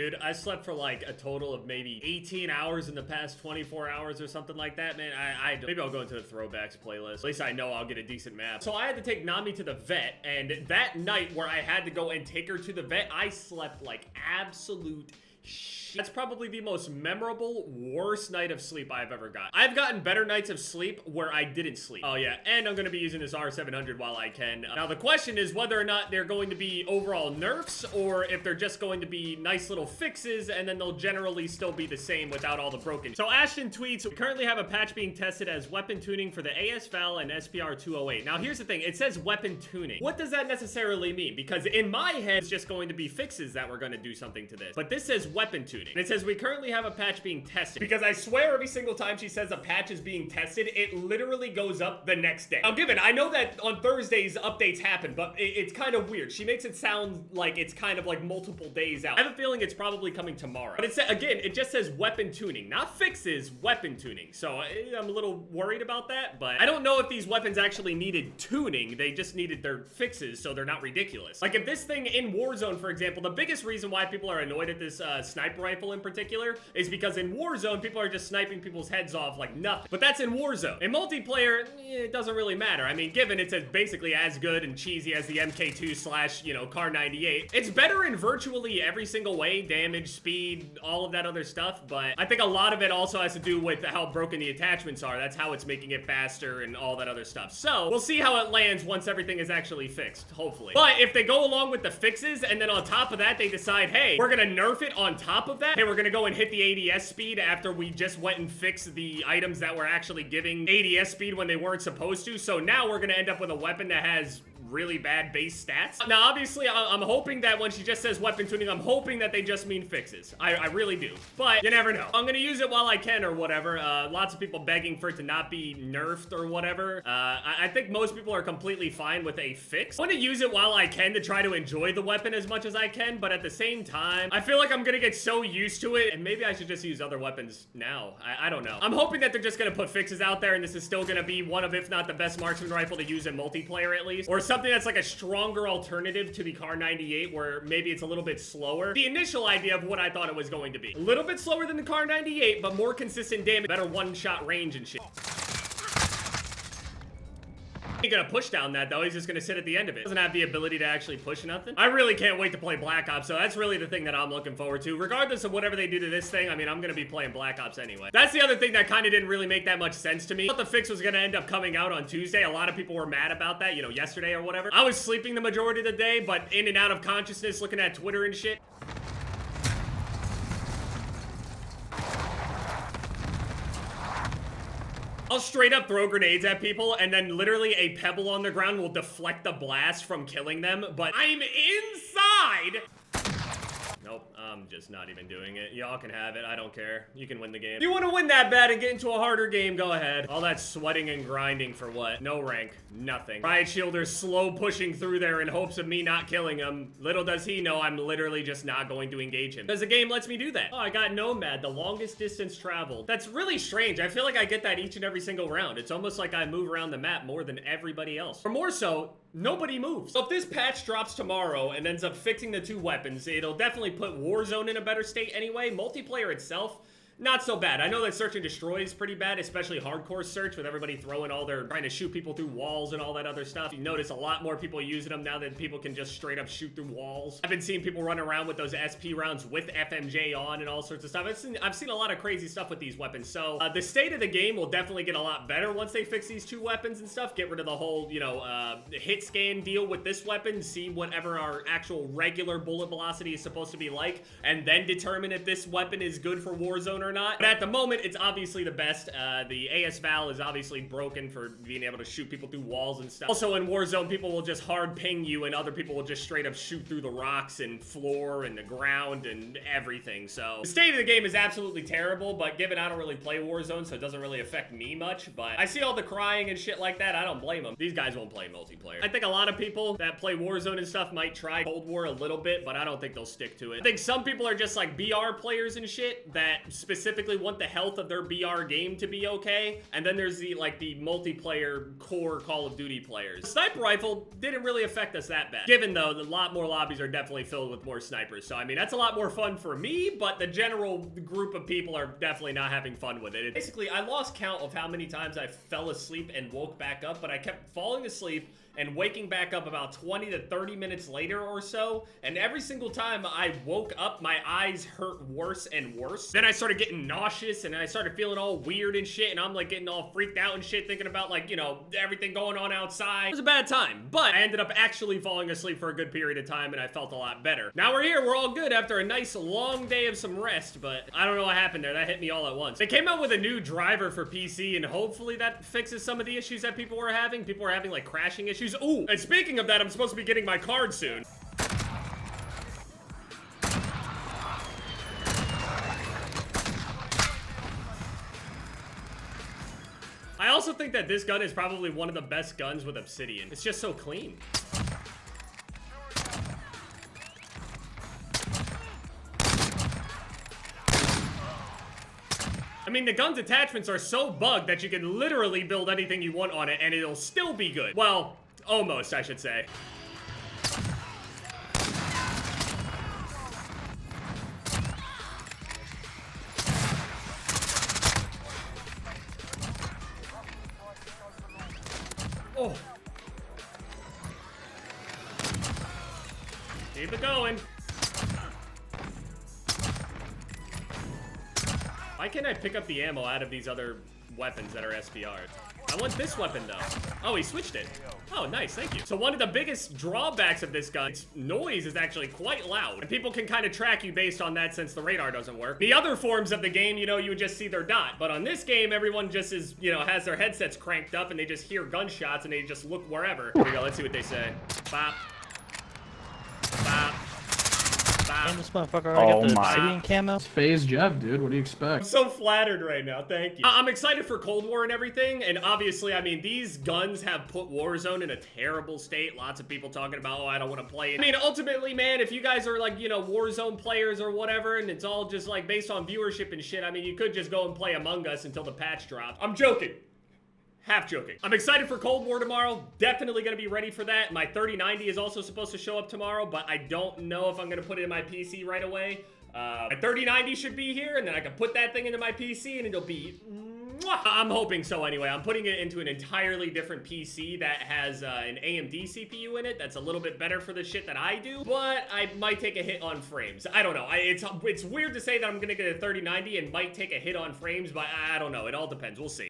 Dude, I slept for like a total of maybe 18 hours in the past 24 hours or something like that, man. Maybe I'll go into the throwbacks playlist. At least I know I'll get a decent map. So I had to take Nami to the vet, and that night where I had to go and take her to the vet, I slept like absolute shit. That's probably the most memorable, worst night of sleep I've ever got. I've gotten better nights of sleep where I didn't sleep. Oh yeah, and I'm gonna be using this R700 while I can. Now the question is whether or not they're going to be overall nerfs, or if they're just going to be nice little fixes, and then they'll generally still be the same without all the broken. So Ashton tweets, we currently have a patch being tested as weapon tuning for the ASVAL and SPR 208. Now here's the thing, it says weapon tuning. What does that necessarily mean? Because in my head, it's just going to be fixes that we're gonna do something to this. But this says weapon tuning. And it says we currently have a patch being tested. Because I swear every single time she says a patch is being tested, it literally goes up the next day. Now given, I know that on Thursdays updates happen, but it's kind of weird. She makes it sound like it's kind of like multiple days out. I have a feeling it's probably coming tomorrow. But again, it just says weapon tuning, not fixes, weapon tuning. So I'm a little worried about that, but I don't know if these weapons actually needed tuning. They just needed their fixes so they're not ridiculous. Like if this thing in Warzone, for example, the biggest reason why people are annoyed at this sniper rifle in particular is because in Warzone, people are just sniping people's heads off like nothing. But that's in Warzone. In multiplayer, it doesn't really matter. I mean, given it's basically as good and cheesy as the MK2 / Car 98, it's better in virtually every single way, damage, speed, all of that other stuff, but I think a lot of it also has to do with how broken the attachments are. That's how it's making it faster and all that other stuff. So, we'll see how it lands once everything is actually fixed, hopefully. But if they go along with the fixes, and then on top of that, they decide, hey, we're gonna nerf it on top of that, hey, we're gonna go and hit the ADS speed after we just went and fixed the items that were actually giving ADS speed when they weren't supposed to, so now we're gonna end up with a weapon that has really bad base stats. Now, obviously, I'm hoping that when she just says weapon tuning, I'm hoping that they just mean fixes. I really do. But you never know. I'm gonna use it while I can or whatever. Lots of people begging for it to not be nerfed or whatever. I think most people are completely fine with a fix. I'm gonna use it while I can to try to enjoy the weapon as much as I can, but at the same time, I feel like I'm gonna get so used to it, and maybe I should just use other weapons now. I don't know. I'm hoping that they're just gonna put fixes out there, and this is still gonna be one of, if not the best marksman rifle to use in multiplayer at least, or something that's like a stronger alternative to the Car 98 where maybe it's a little bit slower. The initial idea of what I thought it was going to be. A little bit slower than the Car 98, but more consistent damage, better one-shot range and shit. He ain't gonna push down that though, he's just gonna sit at the end of it. Doesn't have the ability to actually push nothing. I really can't wait to play Black Ops, so that's really the thing that I'm looking forward to. Regardless of whatever they do to this thing, I mean, I'm gonna be playing Black Ops anyway. That's the other thing that kind of didn't really make that much sense to me. I thought the fix was gonna end up coming out on Tuesday. A lot of people were mad about that, yesterday or whatever. I was sleeping the majority of the day, but in and out of consciousness, looking at Twitter and shit. I'll straight up throw grenades at people, and then literally a pebble on the ground will deflect the blast from killing them, but I'm inside! Nope, I'm just not even doing it. Y'all can have it, I don't care. You can win the game. If you want to win that bad and get into a harder game, go ahead. All that sweating and grinding for what? No rank, nothing. Riot Shielder's slow pushing through there in hopes of me not killing him. Little does he know I'm literally just not going to engage him, because the game lets me do that. Oh, I got Nomad, the longest distance traveled. That's really strange. I feel like I get that each and every single round. It's almost like I move around the map more than everybody else. Or more so, nobody moves. So if this patch drops tomorrow and ends up fixing the two weapons, it'll definitely put Warzone in a better state anyway. Multiplayer itself, not so bad. I know that search and destroy is pretty bad, especially hardcore search with everybody throwing all their, trying to shoot people through walls and all that other stuff. You notice a lot more people using them now that people can just straight up shoot through walls. I've been seeing people run around with those SP rounds with FMJ on and all sorts of stuff. I've seen a lot of crazy stuff with these weapons. So the state of the game will definitely get a lot better once they fix these two weapons and stuff. Get rid of the whole, hit scan deal with this weapon, see whatever our actual regular bullet velocity is supposed to be like, and then determine if this weapon is good for Warzone or not. But at the moment, it's obviously the best. The ASVAL is obviously broken for being able to shoot people through walls and stuff. Also in Warzone, people will just hard ping you and other people will just straight up shoot through the rocks and floor and the ground and everything. So the state of the game is absolutely terrible, but given I don't really play Warzone, so it doesn't really affect me much. But I see all the crying and shit like that. I don't blame them. These guys won't play multiplayer. I think a lot of people that play Warzone and stuff might try Cold War a little bit, but I don't think they'll stick to it. I think some people are just like BR players and shit that specifically specifically want the health of their BR game to be okay. And then there's the multiplayer core Call of Duty players. The sniper rifle didn't really affect us that bad. Given though, a lot more lobbies are definitely filled with more snipers. So I mean, that's a lot more fun for me, but the general group of people are definitely not having fun with it. Basically, I lost count of how many times I fell asleep and woke back up, but I kept falling asleep and waking back up about 20 to 30 minutes later or so. And every single time I woke up, my eyes hurt worse and worse. Then I started getting nauseous and I started feeling all weird and shit. And I'm like getting all freaked out and shit, thinking about like, you know, everything going on outside. It was a bad time, but I ended up actually falling asleep for a good period of time and I felt a lot better. Now we're here, we're all good after a nice long day of some rest, but I don't know what happened there. That hit me all at once. They came out with a new driver for PC and hopefully that fixes some of the issues that people were having. People were having like crashing issues. Ooh, and speaking of that, I'm supposed to be getting my card soon. I also think that this gun is probably one of the best guns with obsidian. It's just so clean. I mean, the gun's attachments are so bugged that you can literally build anything you want on it and it'll still be good. Well, almost, I should say. Oh. Keep it going. Why can't I pick up the ammo out of these other weapons that are SPR'd? I want this weapon though. Oh, he switched it. Oh, nice, thank you. So one of the biggest drawbacks of this gun, its noise is actually quite loud. And people can kind of track you based on that since the radar doesn't work. The other forms of the game, you know, you would just see their dot. But on this game, everyone just is, you know, has their headsets cranked up and they just hear gunshots and they just look wherever. Here we go, let's see what they say. Bop. Bop. Damn, this motherfucker already got the obsidian camo. Phase Jeff, dude. What do you expect? I'm so flattered right now. Thank you. I'm excited for Cold War and everything. And obviously, I mean, these guns have put Warzone in a terrible state. Lots of people talking about, oh, I don't want to play it. I mean, ultimately, man, if you guys are like, you know, Warzone players or whatever, and it's all just like based on viewership and shit, I mean, you could just go and play Among Us until the patch drops. I'm joking. Half joking. I'm excited for Cold War tomorrow. Definitely gonna be ready for that. My 3090 is also supposed to show up tomorrow, but I don't know if I'm gonna put it in my PC right away. My 3090 should be here, and then I can put that thing into my PC, and it'll be... I'm hoping so anyway. I'm putting it into an entirely different PC that has an AMD CPU in it that's a little bit better for the shit that I do, but I might take a hit on frames. I don't know. It's weird to say that I'm gonna get a 3090 and might take a hit on frames, but I don't know. It all depends. We'll see.